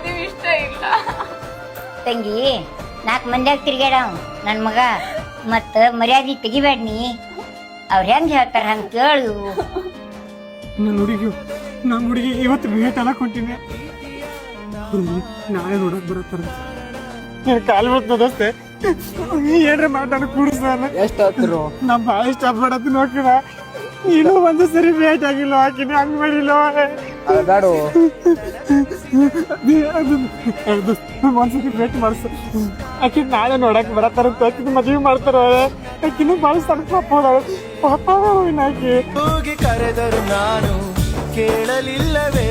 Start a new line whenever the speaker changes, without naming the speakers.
ಮದುವೆ ಇಷ್ಟ ಇಲ್ಲ.
ತಂಗಿ 4 ಮಂದಿಯಾಗ ತಿರ್ಗ್ಯಾಡವ್ ನನ್ನ ಮಗ. ಮತ್ತ ಮರ್ಯಾದೆ ತೆಗಿಬೇಡ ನೀ. ಅವ್ರ ಹೆಂಗ್ ಹೇಳ್ತಾರ ಹಂಗ ಕೇಳು.
ನನ್ನ ಹುಡುಗಿ ಇವತ್ತು ಭೇಟ ಹಾಕೊಂತೀನಿ. ನಾಳೆ ನೋಡಕ್ ಬರತ್ತಾರ. ನಾನು ಕಾಲು ಬರ್ತದ ದೋಸ್ತೆ, ಏನ್ರ ಮಾತಾಡ ಕೂಡಿಸ್ತಾನ.
ಎಷ್ಟಾದ್ರು
ನಾ ಭಾಳ ಇಷ್ಟ ಪಡತ್ ನೋಡ್ಕಿನ. ಇನ್ನೂ ಒಂದು ಸರಿ ಭೇಟ ಆಗಿಲ್ಲ, ಆಕಿನ ಹಂಗ್ ಮಾಡಿಲ್ಲ.
ಬೇಡ
ಒಂದ್ಸತಿ ಭೇಟಿ ಮಾಡಿಸು. ಆಕಿನ ನಾಳೆ ನೋಡಕ್ ಬರತ್ತಾರಂತ, ಆಕಿನ ಮದುವೆ ಮಾಡ್ತಾರ. ಆಕಿನ ಭಾಳ ಸಣ್ಣ ಪಾಪ ಆಕಿ
ಹೋಗಿ ಕರೆದರು ನಾನು ಕೇಳಲಿಲ್ಲವೇ